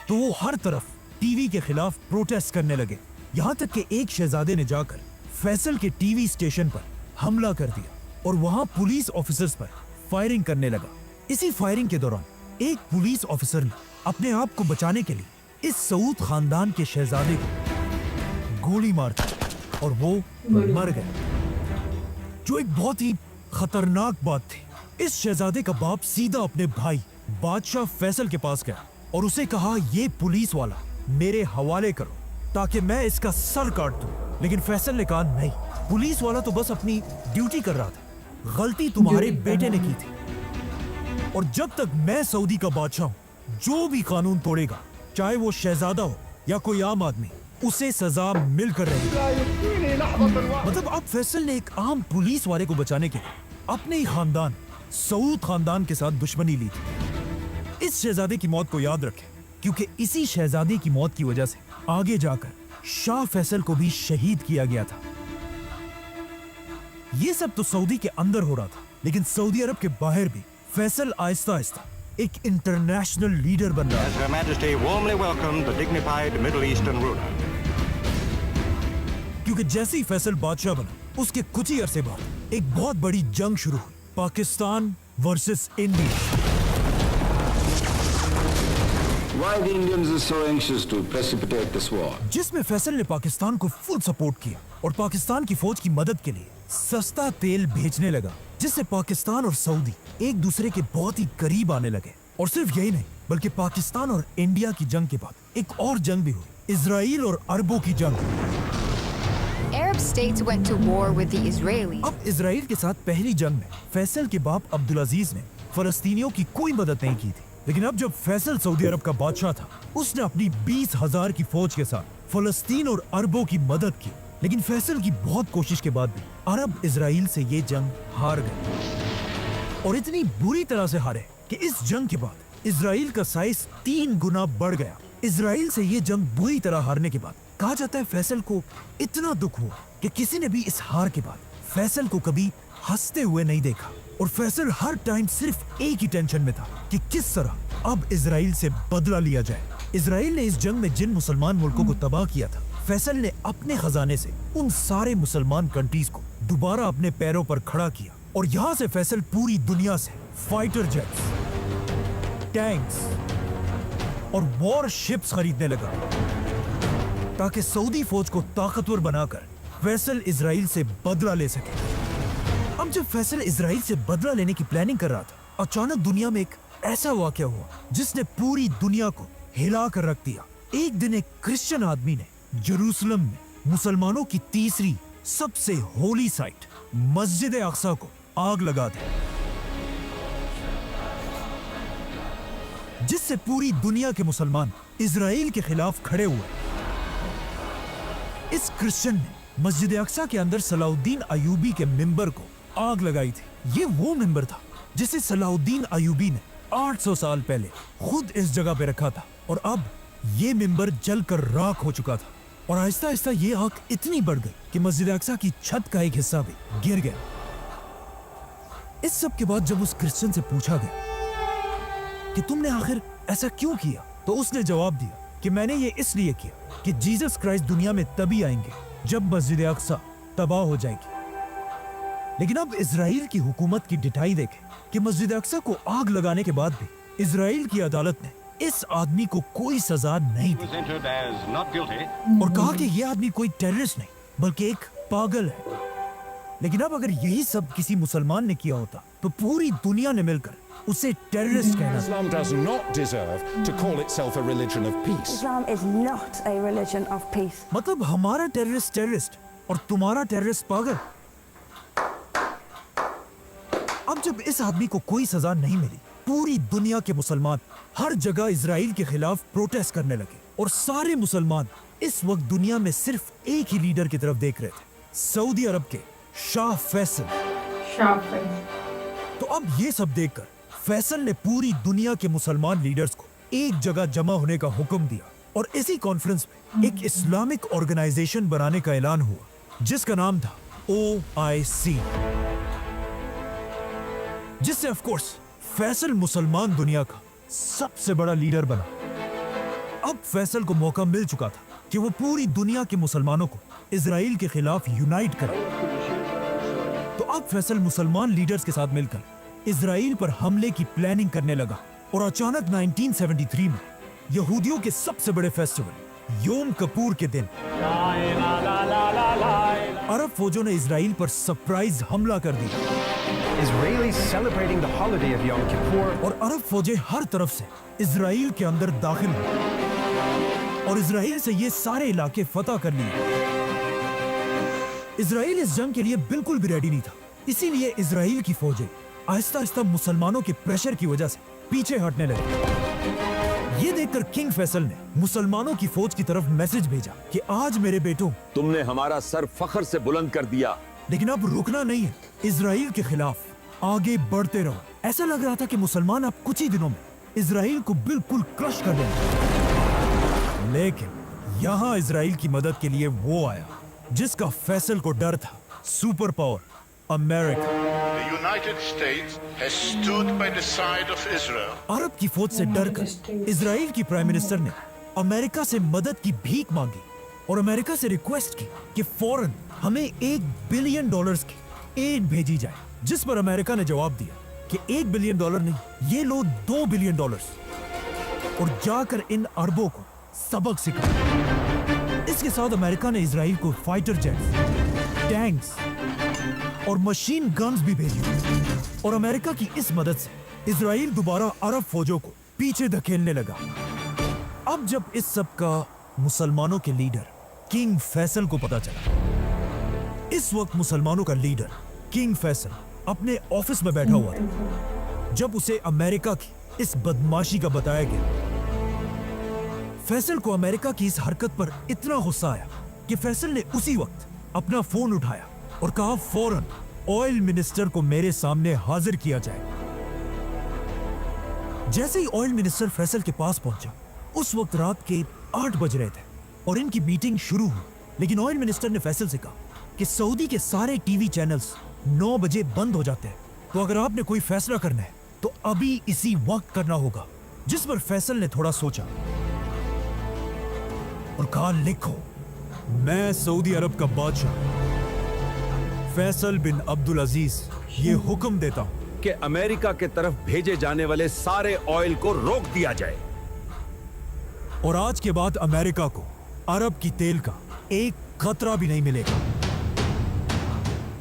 तो वो हर तरफ टीवी के खिलाफ प्रोटेस्ट करने लगे। यहाँ तक कि एक शहजादे ने जाकर फैसल के टीवी स्टेशन पर हमला कर दिया और वहां पुलिस ऑफिसर्स पर फायरिंग करने लगा। इसी फायरिंग के दौरान एक पुलिस ऑफिसर ने अपने आप को बचाने के लिए इस सऊद खानदान के शहजादे को गोली मार दी और वो मर गया, जो एक बहुत ही खतरनाक बात थी। इस शहजादे का बाप सीधा अपने भाई बादशाह फैसल के पास गया और उसे कहा, ये पुलिस वाला मेरे हवाले करो ताकि मैं इसका सर काट दूं। लेकिन फैसल ने कहा, नहीं, पुलिस वाला तो बस अपनी ड्यूटी कर रहा था, गलती तुम्हारे बेटे ने की थी, और जब तक मैं सऊदी का बादशाह हूं, जो भी कानून तोड़ेगा, चाहे वो शहजादा हो या कोई आम आदमी, उसे सजा मिलकर रहेगी। मतलब अब फैसल ने एक आम पुलिस वाले को बचाने के लिए अपने ही खानदान सऊद खानदान के साथ दुश्मनी ली थी। इस शहजादे की मौत को याद रखें, क्योंकि इसी शहजादे की मौत की वजह से आगे जाकर शाह फैसल को भी शहीद किया गया था। ये सब तो सऊदी के अंदर हो रहा था, लेकिन सऊदी अरब के बाहर भी फैसल आहिस्ता आहिस्ता एक इंटरनेशनल लीडर बन रहा है। Her Majesty warmly welcomed the dignified Middle Eastern ruler. क्योंकि जैसे ही फैसल बादशाह बना उसके कुछ ही अरसे बाद एक बहुत बड़ी जंग शुरू हुई, Pakistan versus India. Why the Indians are so anxious to precipitate this war? जिसमें फैसल ने पाकिस्तान को फुल सपोर्ट किया और पाकिस्तान की फौज की मदद के लिए सस्ता तेल भेजने लगा, जिससे पाकिस्तान और सऊदी एक दूसरे के बहुत ही करीब आने लगे। और सिर्फ यही नहीं, बल्कि पाकिस्तान और इंडिया की जंग के बाद एक और जंग भी हुई, इजराइल और अरबों की जंग। Arab states went to war with the Israelis. अब इजराइल के साथ पहली जंग में फैसल के बाप अब्दुल अजीज ने फलस्तीनियों की कोई मदद नहीं की थी, लेकिन अब जब फैसल सऊदी अरब का बादशाह था, उसने अपनी 20,000 की फौज के साथ फलस्तीन और अरबों की मदद की। लेकिन फैसल की बहुत कोशिश के बाद भी अरब इजराइल से ये जंग हार गए, और इतनी बुरी तरह से हारे कि इस जंग के बाद इजराइल का साइज 3 गुना बढ़ गया। इजराइल से ये जंग बुरी तरह हारने के बाद कहा जाता है फैसल को इतना दुख हुआ कि किसी ने भी इस हार के बाद फैसल को कभी हंसते हुए नहीं देखा, और फैसल हर टाइम सिर्फ एक ही टेंशन में था कि किस तरह अब इजराइल से बदला लिया जाए। इजराइल ने इस जंग में जिन मुसलमान मुल्कों को तबाह किया था, फैसल ने अपने खजाने से उन सारे मुसलमान कंट्रीज को दोबारा अपने पैरों पर खड़ा किया, और यहाँ से फैसल पूरी दुनिया से फाइटर जेट्स, टैंक्स और वॉर शिप्स खरीदने लगा, ताकि सऊदी फौज को ताकतवर बनाकर फैसल इजराइल से बदला ले सके। अब जब फैसल इजराइल से बदला लेने की प्लानिंग कर रहा था, अचानक दुनिया में एक ऐसा वाकया हुआ जिसने पूरी दुनिया को हिला कर रख दिया। एक दिन एक क्रिश्चियन आदमी ने जेरूसलम में मुसलमानों की तीसरी सबसे होली साइट मस्जिद अक्सा को आग लगा दी, जिससे पूरी दुनिया के मुसलमान इजराइल के खिलाफ खड़े हुए। इस क्रिश्चियन ने मस्जिद अक्सा के अंदर सलाउद्दीन अयूबी के मिंबर को आग लगाई थी। ये वो मिंबर था जिसे सलाउद्दीन अयूबी ने 800 साल पहले खुद इस जगह पे रखा था, और अब ये मिंबर जलकर राख हो चुका था, और आहिस्ता आहिस्ता ये आग इतनी बढ़ गई कि मस्जिद अक्सा की छत का एक हिस्सा भी गिर गया। इस सब के बाद जब उस क्रिश्चियन से पूछा गया कि तुमने आखिर ऐसा क्यों किया, तो उसने जवाब दिया कि मैंने ये इसलिए किया कि जीसस क्राइस्ट दुनिया में तभी आएंगे जब मस्जिद अक्सा तबाह हो जाएगी। लेकिन अब इजराइल की हुकूमत की डिटाई देखें कि मस्जिद अक्सा को आग लगाने के बाद भी इजराइल की अदालत ने इस आदमी को कोई सजा नहीं दी, और कहा कि यह आदमी कोई टेररिस्ट नहीं बल्कि एक पागल है। लेकिन अब अगर यही सब किसी मुसलमान ने किया होता तो पूरी दुनिया ने मिलकर उसे टेररिस्ट कहना। Islam does not deserve to call itself a religion of peace. Islam is not a religion of peace. मतलब हमारा टेररिस्ट टेररिस्ट और तुम्हारा टेररिस्ट पागल। अब जब इस आदमी को कोई सजा नहीं मिली, पूरी दुनिया के मुसलमान हर जगह इजराइल के खिलाफ प्रोटेस्ट करने लगे, और सारे मुसलमान इस वक्त दुनिया में सिर्फ एक ही लीडर की तरफ देख रहे थे, सऊदी अरब के शाह फैसल। तो अब ये सब देखकर फैसल ने पूरी दुनिया के मुसलमान लीडर्स को एक जगह जमा होने का हुक्म दिया, और इसी कॉन्फ्रेंस में एक इस्लामिक ऑर्गेनाइजेशन बनाने का ऐलान हुआ जिसका नाम था OIC, जिससे ऑफ कोर्स फैसल मुसलमान दुनिया का सबसे बड़ा लीडर बना। अब फैसल को मौका मिल चुका था कि वो पूरी दुनिया के मुसलमानों को इजराइल के खिलाफ यूनाइट करे। तो अब फैसल मुसलमान लीडर्स के साथ मिलकर इजराइल पर हमले की प्लानिंग करने लगा, और अचानक 1973 में यहूदियों के सबसे बड़े फेस्टिवल योम किपुर के दिन अरब फौजों ने इजराइल पर सरप्राइज हमला कर दिया। Israelis celebrating the holiday of Yom Kippur. और अरब फौजें हर तरफ से इजराइल के अंदर दाखिल हुई, और इजराइल से ये सारे इलाके फतह कर लिए। इजराइल इस जंग के लिए बिल्कुल भी रेडी नहीं था, इसीलिए इजराइल की फौजें आहिस्ता आहिस्ता मुसलमानों के प्रेशर की वजह से पीछे हटने लगी। ये देखकर किंग फैसल ने मुसलमानों की फौज की तरफ मैसेज भेजा कि आज मेरे बेटों, तुमने हमारा सर फख्र से बुलंद कर दिया, लेकिन अब रुकना नहीं है, इजराइल के खिलाफ आगे बढ़ते रहो। ऐसा लग रहा था कि मुसलमान अब कुछ ही दिनों में इजराइल को बिल्कुल क्रश कर देंगे। लेकिन यहाँ इजराइल की मदद के लिए वो आया जिसका फैसल को डर था, super power America. The United States has stood by the side of Israel. अरब की फौज से डरकर इजराइल की प्राइम मिनिस्टर ने अमेरिका से मदद की भीख मांगी और अमेरिका से रिक्वेस्ट की कि फौरन हमें $1 बिलियन की एड भेजी जाए, जिस पर अमेरिका ने जवाब दिया कि $1 बिलियन नहीं, ये लो $2 बिलियन और जाकर इन अरबों को सबक सिखाओ। इसके साथ अमेरिका ने इजराइल को फाइटर जेट्स, टैंक्स और मशीन गन्स भी भेजी और अमेरिका की इस मदद से इजराइल दोबारा अरब फौजों को पीछे धकेलने लगा। अब जब इस सब का मुसलमानों के लीडर किंग फैसल को पता चला, इस वक्त मुसलमानों का लीडर किंग फैसल अपने ऑफिस में बैठा हुआ था जब उसे अमेरिका की इस बदमाशी का बताया गया। फैसल को अमेरिका की इस हरकत पर इतना गुस्सा आया कि फैसल ने उसी वक्त अपना फोन उठाया और कहा फौरन ऑयल मिनिस्टर को मेरे सामने हाजिर किया जाए। जैसे ही ऑयल मिनिस्टर फैसल के पास पहुंचा, उस वक्त रात के 8 बज रहे थे और इनकी मीटिंग शुरू हुई, लेकिन ऑयल मिनिस्टर ने फैसल से कहा कि सऊदी के सारे टीवी चैनल्स 9 बजे बंद हो जाते हैं, तो अगर आपने कोई फैसला करना है तो अभी इसी वक्त करना होगा। जिस पर फैसल ने थोड़ा सोचा और कहा, लिखो, मैं सऊदी अरब का बादशाह फैसल बिन अब्दुल अजीज ये हुक्म देता हूं कि अमेरिका के तरफ भेजे जाने वाले सारे ऑयल को रोक दिया जाए और आज के बाद अमेरिका को अरब की तेल का एक खतरा भी नहीं मिलेगा।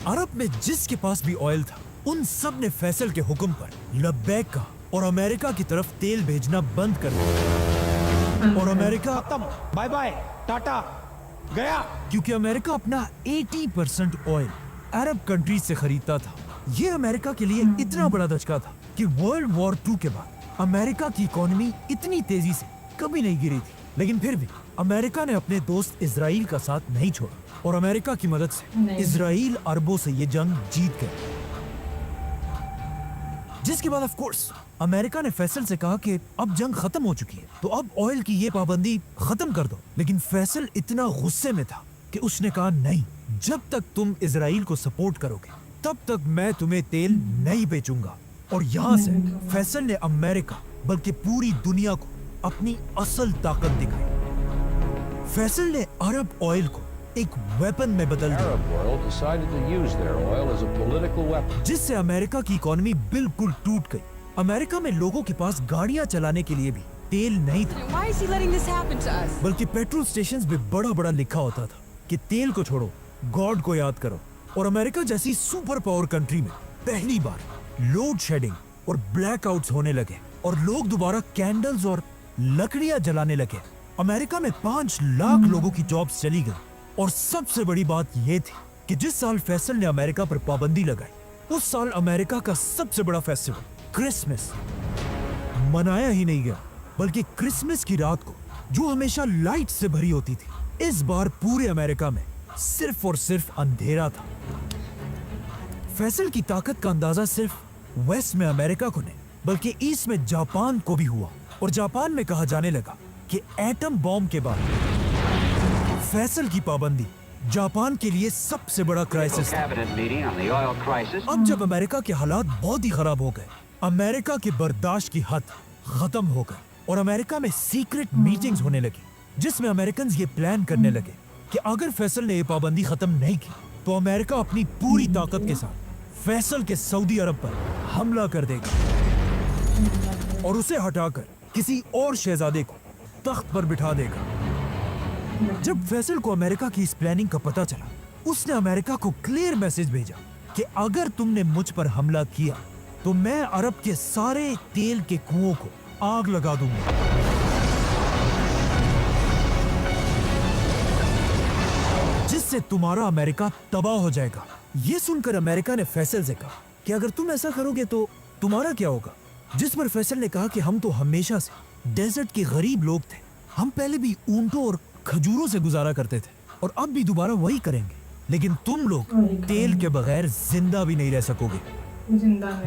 अरब में जिसके पास भी ऑयल था, उन सब ने फैसल के हुक्म पर लब्बैक कहा और अमेरिका की तरफ तेल भेजना बंद कर दिया। और अमेरिका बाय बाय टाटा गया, क्योंकि अमेरिका अपना 80% ऑयल अरब कंट्रीज से खरीदता था। यह अमेरिका के लिए इतना बड़ा धचका था कि वर्ल्ड वॉर 2 के बाद अमेरिका की इकोनॉमी इतनी तेजी से कभी नहीं गिरी थी, लेकिन फिर भी अमेरिका ने अपने दोस्त इजराइल का साथ नहीं छोड़ा और अमेरिका की मदद से इजराइल अरबों से ये जंग जीत गया। जिसके बाद ऑफ कोर्स अमेरिका ने फैसल से कहा कि अब जंग खत्म हो चुकी है, तो अब ऑयल की ये पाबंदी खत्म कर दो। लेकिन फैसल इतना गुस्से में था कि उसने कहा, नहीं, जब तक तुम इजराइल को सपोर्ट करोगे तब तक मैं तुम्हें तेल नहीं बेचूंगा। और यहाँ से फैसल ने अमेरिका बल्कि पूरी दुनिया को अपनी असल ताकत दिखाई। फैसल ने अरब ऑयल को एक वेपन में बदल दिया, जिससे अमेरिका की इकोनॉमी बिल्कुल टूट गई। अमेरिका में लोगों के पास गाड़ियां चलाने के लिए भी तेल नहीं था, बल्कि पेट्रोल स्टेशंस में बड़ा बड़ा लिखा होता था कि तेल को छोड़ो, गॉड को याद करो। और अमेरिका जैसी सुपर पावर कंट्री में पहली बार लोड शेडिंग और ब्लैकआउट्स होने लगे और लोग दोबारा कैंडल्स और लकड़ियां जलाने लगे। अमेरिका में 5 लाख लोगों की जॉब्स चली गई। और सबसे बड़ी बात यह थी कि जिस साल फैसल ने अमेरिका पर पाबंदी लगाई, उस साल अमेरिका का सबसे बड़ा फेस्टिवल क्रिसमस मनाया ही नहीं गया, बल्कि क्रिसमस की रात को, जो हमेशा लाइट से भरी होती थी, इस बार पूरे अमेरिका में सिर्फ और सिर्फ अंधेरा था। फैसल की ताकत का अंदाजा सिर्फ वेस्ट में अमेरिका को नहीं, बल्कि ईस्ट में जापान को भी हुआ। और जापान में कहा जाने लगा कि एटम बॉम्ब के बाद फैसल की पाबंदी जापान के लिए सबसे बड़ा क्राइसिस था। अब जब अमेरिका के हालात बहुत ही खराब हो गए, अमेरिका के बर्दाश्त की हद खत्म हो गई और अमेरिका में सीक्रेट मीटिंग्स होने लगी, जिसमें अमेरिकन ये प्लान करने लगे कि अगर फैसल ने ये पाबंदी खत्म नहीं की तो अमेरिका अपनी पूरी ताकत के साथ फैसल के सऊदी अरब पर हमला कर देगा और उसे हटाकर किसी और शहजादे को तख्त पर बिठा देगा। जब फैसल को अमेरिका की इस प्लानिंग का पता चला, उसने अमेरिका को क्लियर मैसेज भेजा कि अगर तुमने मुझ पर हमला किया तो मैं अरब के सारे तेल के कुओं को आग लगा दूंगा। जिससे तुम्हारा अमेरिका तबाह हो जाएगा। ये सुनकर अमेरिका ने फैसल से कहा कि अगर तुम ऐसा करोगे तो तुम्हारा क्या होगा। जिस पर फैसल ने कहा कि हम तो हमेशा से डेजर्ट के गरीब लोग थे, हम पहले भी ऊंटों और खजूरों से गुजारा करते थे और अब भी दोबारा वही करेंगे, लेकिन तुम लोग तेल के बगैर जिंदा भी नहीं रह सकोगे।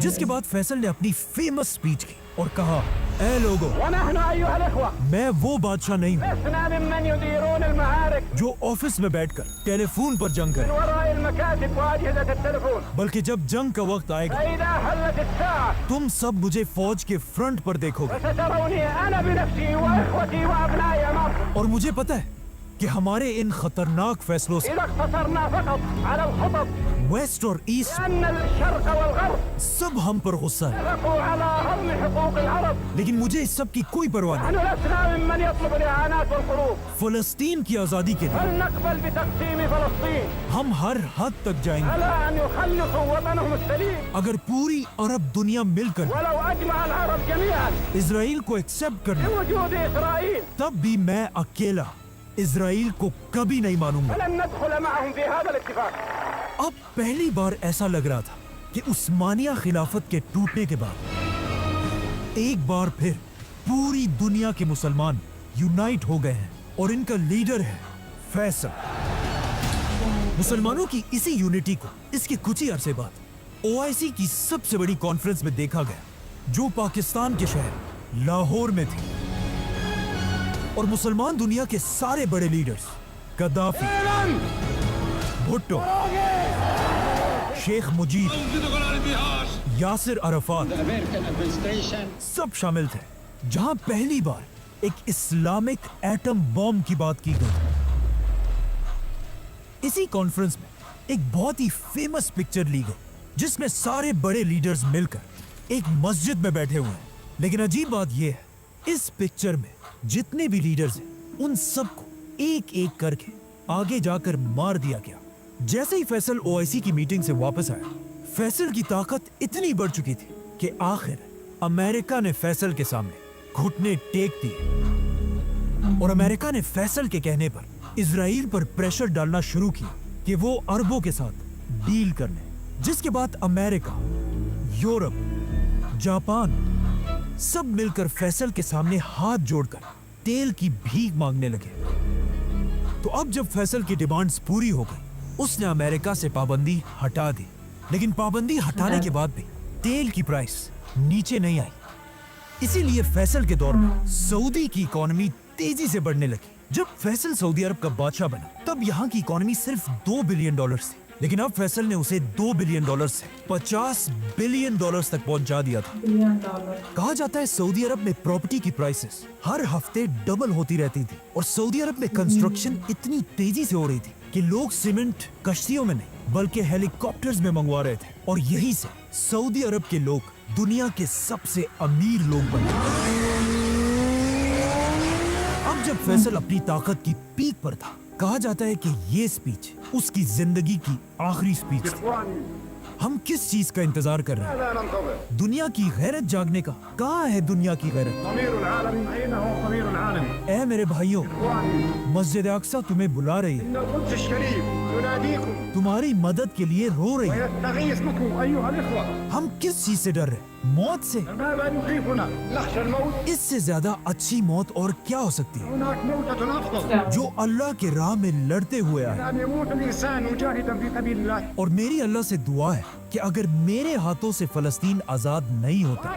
जिसके बाद फैसल ने अपनी फेमस स्पीच की اور کہا اے لوگو ونحن أيها الإخوة میں وہ بادشاہ نہیں ہوں لسنا ممن يديرون المعارك جو آفس میں بیٹھ کر ٹیلی فون پر جنگ من کرے وراء المكاتب وأجهزة التلفون بلکہ جب جنگ کا وقت آئے گا فإذا حلت الساعة تم سب مجھے فوج کے فرنٹ پر دیکھو گے فستروني أنا بنفسي وإخوتي وأبنائي أمامكم اور مجھے پتہ ہے کہ ہمارے ان خطرناک فیصلوں سے إذا اقتصرنا فقط على الخطط ویسٹ اور ایسٹ لأن الشرق والغرب سب ہم پر غصہ ہے اتفقوا على هضم حقوق العرب لیکن مجھے اس سب کی کوئی پرواہ نحن نہیں لسنا ممن يطلب الإعانات والحروب فلسطین کی آزادی کے لیے فلنقبل بتقسيم فلسطين ہم ہر حد تک جائیں گے على أن يخلصوا وطنهم السليم اگر پوری عرب دنیا مل کر ولو أجمع العرب جميعا اسرائیل کو ایکسپٹ کر لے بوجود إسرائيل تب بھی میں اکیلا اسرائیل کو کبھی نہیں مانوں گا فلن ندخل معهم في هذا الاتفاق اب پہلی بار ایسا لگ رہا تھا کہ عثمانیہ خلافت کے ٹوٹنے کے بعد ایک بار پھر پوری دنیا کے مسلمان یونائٹ ہو گئے ہیں اور ان کا لیڈر ہے فیصل مسلمانوں کی اسی یونٹی کو اس کے کچھ ہی عرصے بعد OIC کی سب سے بڑی کانفرنس میں دیکھا گیا جو پاکستان کے شہر لاہور میں تھی اور مسلمان دنیا کے سارے بڑے لیڈرز قذافی بھٹو شیخ مجید یاسر عرفات سب شامل تھے جہاں پہلی بار ایک اسلامک ایٹم بم کی بات کی گئی اسی کانفرنس میں ایک بہت ہی فیمس پکچر لی گئی جس میں سارے بڑے لیڈرز مل کر ایک مسجد میں بیٹھے ہوئے ہیں لیکن عجیب بات یہ ہے اس پکچر میں جتنے بھی لیڈرز ہیں ان سب کو ایک ایک کر کے آگے جا کر مار دیا گیا جیسے ہی فیصل OIC کی میٹنگ سے واپس آیا فیصل کی طاقت اتنی بڑھ چکی تھی کہ آخر امریکہ نے فیصل کے سامنے گھٹنے ٹیک دیے اور امریکہ نے فیصل کے کہنے پر اسرائیل پر پریشر ڈالنا شروع کیا کہ وہ عربوں کے ساتھ ڈیل کر لیں جس کے بعد امریکہ یورپ جاپان سب مل کر فیصل کے سامنے ہاتھ جوڑ کر تیل کی بھیک مانگنے لگے تو اب جب فیصل کی ڈیمانڈز پوری ہو گئی اس نے امریکہ سے پابندی ہٹا دی لیکن پابندی ہٹانے کے بعد بھی تیل کی پرائس نیچے نہیں آئی اسی لیے فیصل کے دور میں سعودی کی اکانومی تیزی سے بڑھنے لگی جب فیصل سعودی عرب کا بادشاہ بنا تب یہاں کی اکانومی صرف $2 بلین تھی لیکن اب فیصل نے اسے $2 بلین سے $50 بلین تک پہنچا دیا تھا کہا جاتا ہے سعودی عرب میں پراپرٹی کی پرائسز ہر ہفتے ڈبل ہوتی رہتی تھی اور سعودی عرب میں کنسٹرکشن اتنی تیزی سے ہو رہی تھی کہ لوگ سیمنٹ کشتیوں میں نہیں بلکہ ہیلی کاپٹرز میں منگوا رہے تھے اور یہی سے سعودی عرب کے لوگ دنیا کے سب سے امیر لوگ بنے اب جب فیصل اپنی طاقت کی پیک پر تھا کہا جاتا ہے کہ یہ سپیچ اس کی زندگی کی آخری سپیچ تھی ہم کس چیز کا انتظار کر رہے ہیں دنیا کی غیرت جاگنے کا کہاں ہے دنیا کی غیرت اے میرے بھائیوں مسجد اقصیٰ تمہیں بلا رہی ہے تمہاری مدد کے لیے رو رہی ہے ہم کس چیز سے ڈر رہے ہیں موت سے اس سے زیادہ اچھی موت اور کیا ہو سکتی ہے جو اللہ کے راہ میں لڑتے ہوئے آئے اور میری اللہ سے دعا ہے کہ اگر میرے ہاتھوں سے فلسطین آزاد نہیں ہوتا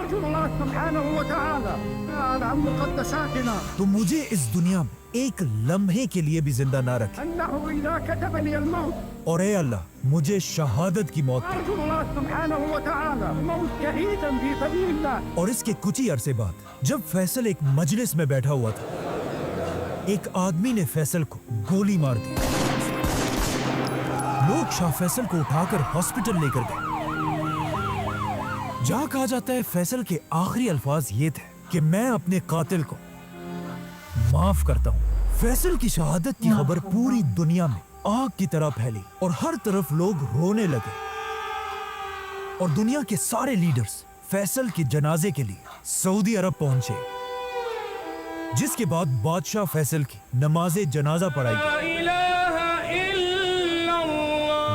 تو مجھے اس دنیا میں ایک لمحے کے لیے بھی زندہ نہ رکھے اور اے اللہ مجھے شہادت کی موت اور اس کے کچھ ہی عرصے بعد جب فیصل ایک مجلس میں بیٹھا ہوا تھا ایک آدمی نے فیصل کو گولی مار دی لوگ شاہ فیصل کو اٹھا کر ہاسپٹل لے کر گئے جہاں کہا جاتا ہے فیصل کے آخری الفاظ یہ تھے کہ میں اپنے قاتل کو معاف کرتا ہوں فیصل کی شہادت کی خبر پوری دنیا میں آگ کی طرح پھیلی اور ہر طرف لوگ رونے لگے اور دنیا کے سارے لیڈرز فیصل کے جنازے کے لیے سعودی عرب پہنچے جس کے بعد بادشاہ فیصل کی نماز جنازہ پڑھائی گئی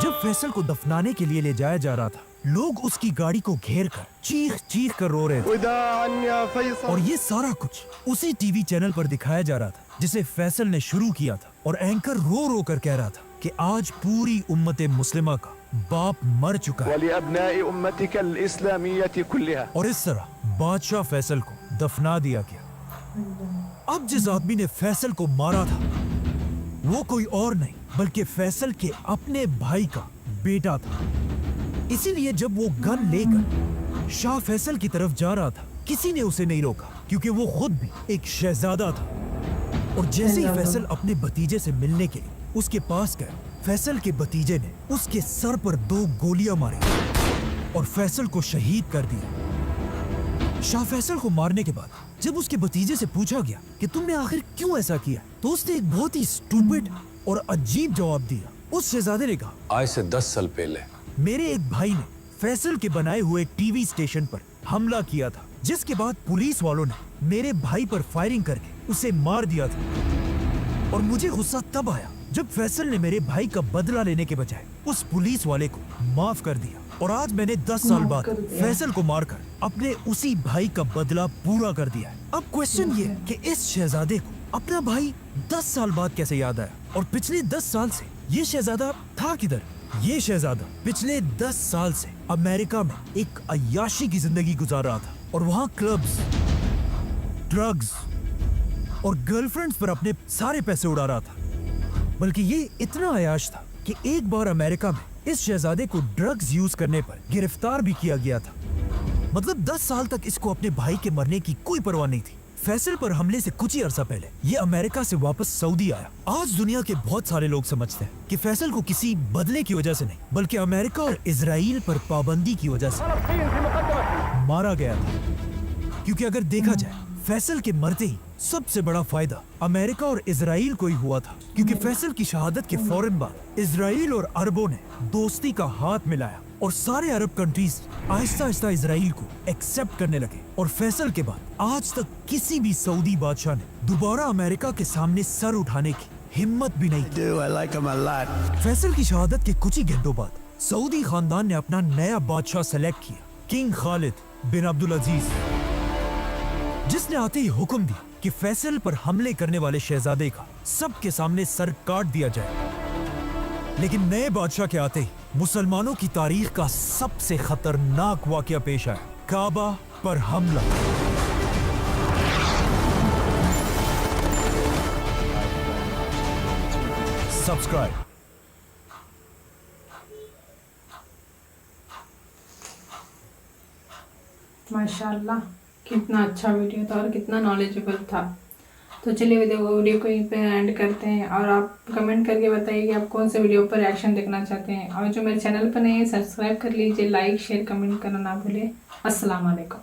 جب فیصل کو دفنانے کے لیے لے جایا جا رہا تھا لوگ اس کی گاڑی کو گھیر کر چیخ کر رو رہے تھے اور یہ سارا کچھ اسی ٹی وی چینل پر دکھایا جا رہا تھا جسے فیصل نے شروع کیا تھا اور اینکر رو کر کہہ رہا تھا کہ آج پوری امت مسلمہ کا बाप मर चुका है ولأبناء أمتك الإسلامية كلها. और इस तरह बादशाह फैसल को दफना दिया गया। अब जिस आदमी ने फैसल को मारा था वो कोई और नहीं बल्कि फैसल के अपने भाई का बेटा था। इसीलिए जब वो गन लेकर शाह फैसल की तरफ जा रहा था किसी ने उसे नहीं रोका क्योंकि वो खुद भी एक शहजादा था। और जैसे ही फैसल अपने भतीजे से मिलने के लिए उसके पास गया, फैसल के भतीजे ने उसके सर पर 2 गोलियां मारी और फैसल को शहीद कर दिया। शाह फैसल को मारने के बाद जब उसके भतीजे से पूछा गया कि तुमने आखिर क्यों ऐसा किया, तो उसने एक बहुत ही स्टूपिड और अजीब जवाब दिया। उस शहजादे ने कहा, आज से 10 साल पहले मेरे एक भाई ने फैसल के बनाए हुए टीवी स्टेशन पर हमला किया था, जिसके बाद पुलिस वालों ने मेरे भाई पर फायरिंग करके उसे मार दिया था। और मुझे गुस्सा तब आया जब फैसल ने मेरे भाई का बदला लेने के बजाय उस पुलिस वाले को माफ कर दिया। और आज मैंने 10 साल बाद फैसल को मारकर अपने उसी भाई का बदला पूरा कर दिया है। अब क्वेश्चन ये कि इस शहजादे को अपना भाई 10 साल बाद कैसे याद आया, और पिछले 10 साल से ये शहजादा था किधर? ये शहजादा पिछले 10 साल से अमेरिका में एक अय्याशी की जिंदगी गुजार रहा था और वहाँ क्लब्स, ड्रग्स और गर्लफ्रेंड्स पर अपने सारे पैसे उड़ा रहा था। बल्कि ये इतना अय्याश था कि एक बार अमेरिका में इस शहजादे को ड्रग्स यूज करने पर गिरफ्तार भी किया गया था। मतलब 10 साल तक इसको अपने भाई के मरने की कोई परवाह नहीं थी। फैसल पर हमले से कुछ ही अरसा पहले ये अमेरिका से वापस सऊदी आया। आज दुनिया के बहुत सारे लोग समझते हैं कि फैसल को किसी बदले की वजह से नहीं बल्कि अमेरिका और इजराइल पर पाबंदी की वजह से मारा गया था। क्योंकि अगर देखा जाए फैसल के मरते ही सबसे बड़ा फायदा अमेरिका और इजराइल को ही हुआ था, क्योंकि फैसल की शहादत के फौरन बाद इजराइल और अरबों ने दोस्ती का हाथ मिलाया और सारे अरब कंट्रीज आहिस्ता आहिस्ता इजराइल को एक्सेप्ट करने लगे। और फैसल के बाद आज तक किसी भी सऊदी बादशाह ने दोबारा अमेरिका के सामने सर उठाने की हिम्मत भी नहीं की। फैसल की शहादत के कुछ ही घंटों बाद सऊदी खानदान ने अपना नया बादशाह सेलेक्ट किया, किंग खालिद बिन अब्दुल अजीज, जिसने आते ही हुक्म दिया कि फैसल पर हमले करने वाले शहजादे का सबके सामने सर काट दिया जाए। लेकिन नए बादशाह के आते ही मुसलमानों की तारीख का सबसे खतरनाक वाकया पेश आया, काबा पर हमला। सब्सक्राइब। माशाल्लाह कितना अच्छा वीडियो था और कितना नॉलेजेबल था। तो चलिए वीडियो को यहीं पे एंड करते हैं और आप कमेंट करके बताइए कि आप कौन से वीडियो पर रिएक्शन देखना चाहते हैं। और जो मेरे चैनल पर नए हैं सब्सक्राइब कर लीजिए, लाइक शेयर कमेंट करना ना भूलें। अस्सलाम वालेकुम।